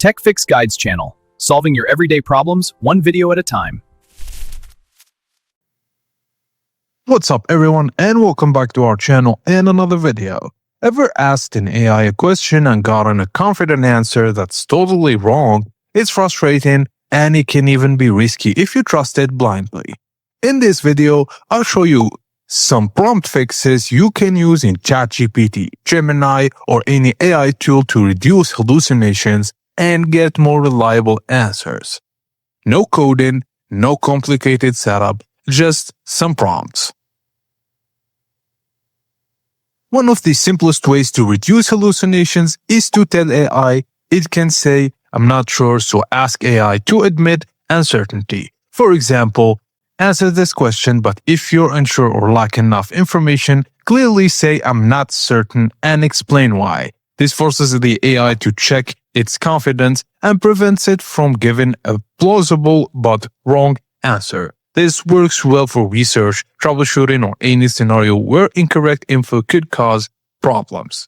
Tech Fix Guides channel, solving your everyday problems one video at a time. What's up everyone, and welcome back to our channel and another video. Ever asked an AI a question and gotten a confident answer that's totally wrong? It's frustrating and it can even be risky if you trust it blindly. In this video, I'll show you some prompt fixes you can use in ChatGPT, Gemini, or any AI tool to reduce hallucinations and get more reliable answers. No coding, no complicated setup, just some prompts. One of the simplest ways to reduce hallucinations is to tell AI it can say, "I'm not sure, so ask AI to admit uncertainty." For example, answer this question, but if you're unsure or lack enough information, clearly say, "I'm not certain," and explain why. This forces the AI to check its confidence and prevents it from giving a plausible but wrong answer. This works well for research, troubleshooting, or any scenario where incorrect info could cause problems.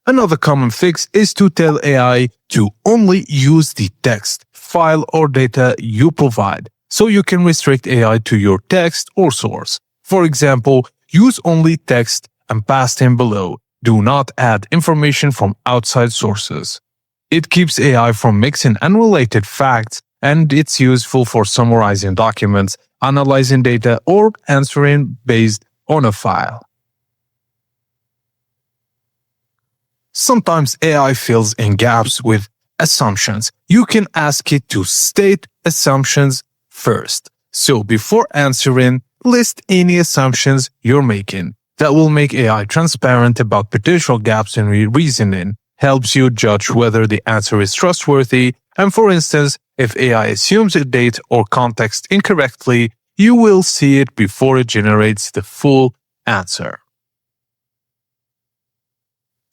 Another common fix is to tell AI to only use the text, file, or data you provide, so you can restrict AI to your text or source. For example, use only text and paste in below. Do not add information from outside sources. It keeps AI from mixing unrelated facts, and it's useful for summarizing documents, analyzing data, or answering based on a file. Sometimes AI fills in gaps with assumptions. You can ask it to state assumptions first. So before answering, list any assumptions you're making. That will make AI transparent about potential gaps in reasoning, helps you judge whether the answer is trustworthy, and for instance, if AI assumes a date or context incorrectly, you will see it before it generates the full answer.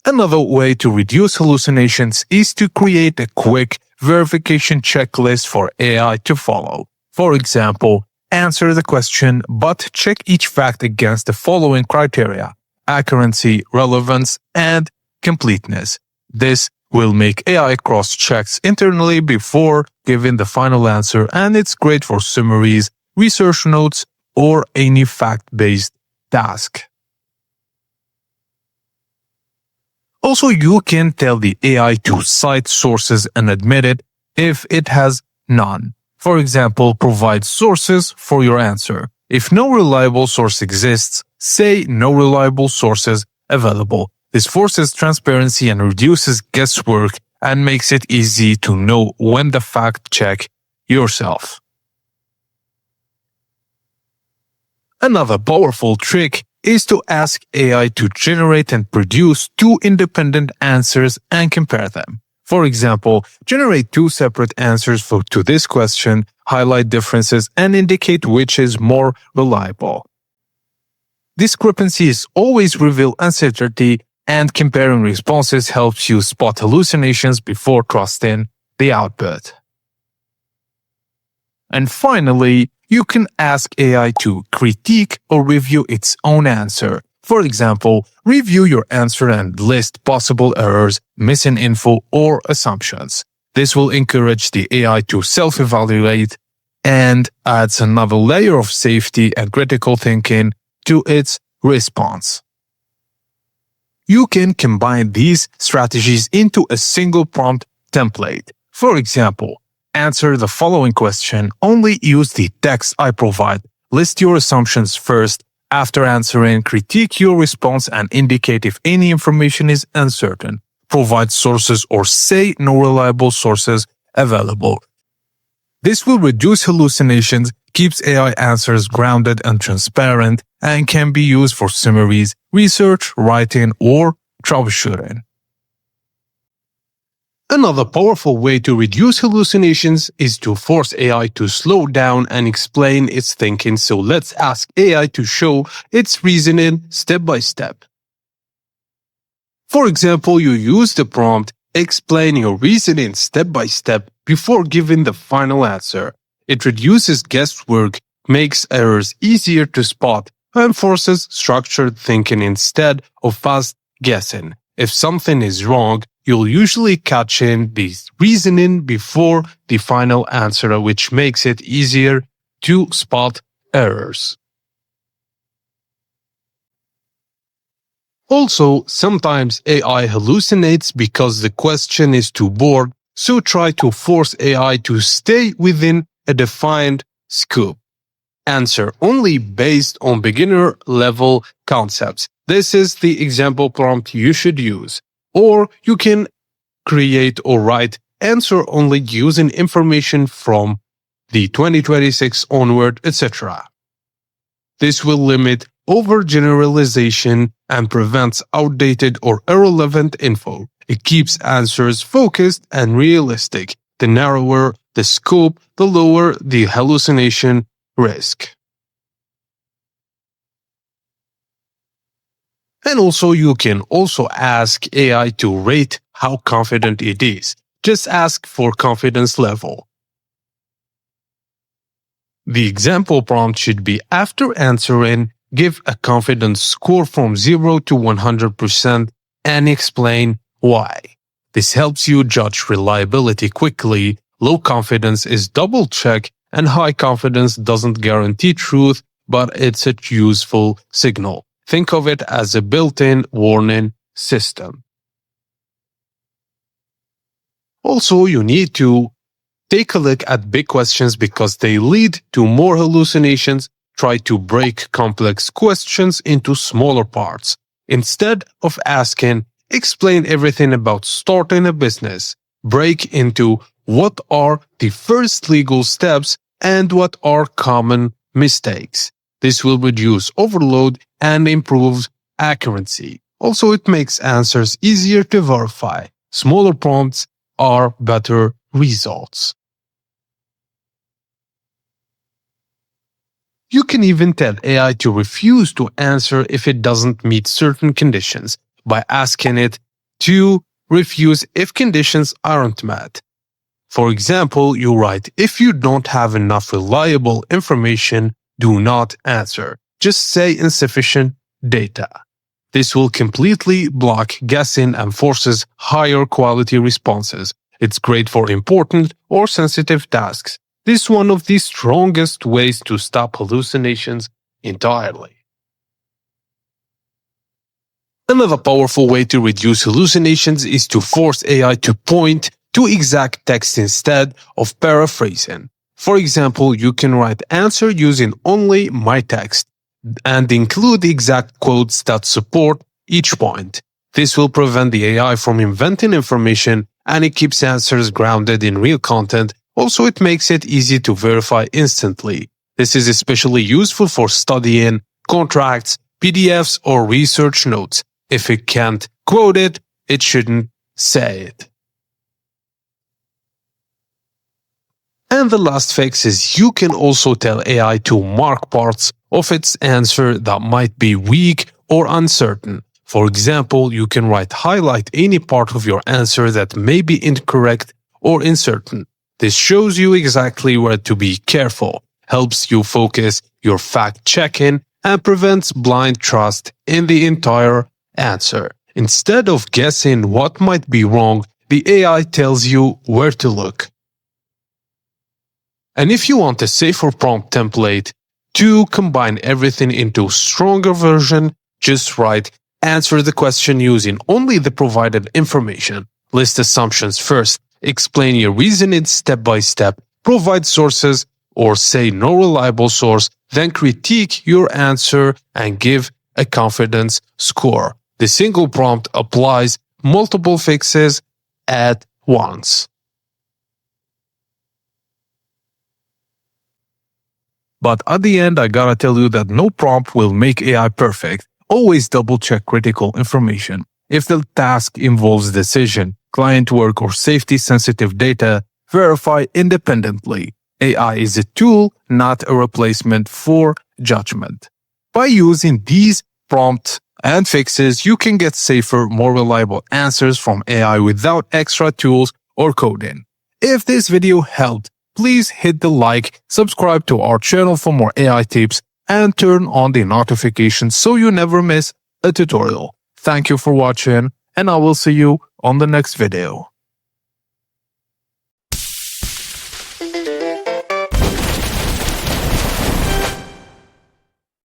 Another way to reduce hallucinations is to create a quick verification checklist for AI to follow. For example, answer the question, but check each fact against the following criteria: accuracy, relevance, and completeness. This will make AI cross-checks internally before giving the final answer, and it's great for summaries, research notes, or any fact-based task. Also, you can tell the AI to cite sources and admit it if it has none. For example, provide sources for your answer. If no reliable source exists, say "no reliable sources available." This forces transparency and reduces guesswork and makes it easy to know when to fact check yourself. Another powerful trick is to ask AI to generate and produce two independent answers and compare them. For example, generate two separate answers to this question, highlight differences, and indicate which is more reliable. Discrepancies always reveal uncertainty, and comparing responses helps you spot hallucinations before trusting the output. And finally, you can ask AI to critique or review its own answer. For example, review your answer and list possible errors, missing info, or assumptions. This will encourage the AI to self-evaluate and adds another layer of safety and critical thinking to its response. You can combine these strategies into a single prompt template. For example, answer the following question, only use the text I provide, list your assumptions first. After answering, critique your response and indicate if any information is uncertain. Provide sources or say "no reliable sources available." This will reduce hallucinations, keeps AI answers grounded and transparent, and can be used for summaries, research, writing, or troubleshooting. Another powerful way to reduce hallucinations is to force AI to slow down and explain its thinking, so let's ask AI to show its reasoning step by step. For example, you use the prompt, "Explain your reasoning step by step," before giving the final answer. It reduces guesswork, makes errors easier to spot, and forces structured thinking instead of fast guessing. If something is wrong, you'll usually catch in the reasoning before the final answer, which makes it easier to spot errors. Also, sometimes AI hallucinates because the question is too broad, so try to force AI to stay within a defined scope. Answer only based on beginner-level concepts. This is the example prompt you should use. Or you can create or write answer only using information from the 2026 onward, etc. This will limit overgeneralization and prevents outdated or irrelevant info. It keeps answers focused and realistic. The narrower the scope, the lower the hallucination risk. And also, you can also ask AI to rate how confident it is. Just ask for confidence level. The example prompt should be, after answering, give a confidence score from 0 to 100% and explain why. This helps you judge reliability quickly. Low confidence is double check, and high confidence doesn't guarantee truth, but it's a useful signal. Think of it as a built-in warning system. Also, you need to take a look at big questions because they lead to more hallucinations. Try to break complex questions into smaller parts. Instead of asking, explain everything about starting a business, break into what are the first legal steps and what are common mistakes. This will reduce overload and improve accuracy. Also, it makes answers easier to verify. Smaller prompts are better results. You can even tell AI to refuse to answer if it doesn't meet certain conditions by asking it to refuse if conditions aren't met. For example, you write, if you don't have enough reliable information, do not answer. Just say insufficient data. This will completely block guessing and forces higher quality responses. It's great for important or sensitive tasks. This is one of the strongest ways to stop hallucinations entirely. Another powerful way to reduce hallucinations is to force AI to point to exact text instead of paraphrasing. For example, you can write answer using only my text and include exact quotes that support each point. This will prevent the AI from inventing information, and it keeps answers grounded in real content. Also, it makes it easy to verify instantly. This is especially useful for studying, contracts, PDFs, or research notes. If it can't quote it, it shouldn't say it. And the last fix is you can also tell AI to mark parts of its answer that might be weak or uncertain. For example, you can highlight any part of your answer that may be incorrect or uncertain. This shows you exactly where to be careful, helps you focus your fact-checking, and prevents blind trust in the entire answer. Instead of guessing what might be wrong, the AI tells you where to look. And if you want a safer prompt template to combine everything into a stronger version, just write, answer the question using only the provided information. List assumptions first, explain your reasoning step by step, provide sources, or say no reliable source, then critique your answer and give a confidence score. The single prompt applies multiple fixes at once. But at the end, I gotta tell you that no prompt will make AI perfect. Always double-check critical information. If the task involves decision, client work, or safety-sensitive data, verify independently. AI is a tool, not a replacement for judgment. By using these prompts and fixes, you can get safer, more reliable answers from AI without extra tools or coding. If this video helped, please hit the like, subscribe to our channel for more AI tips, and turn on the notifications so you never miss a tutorial. Thank you for watching, and I will see you on the next video.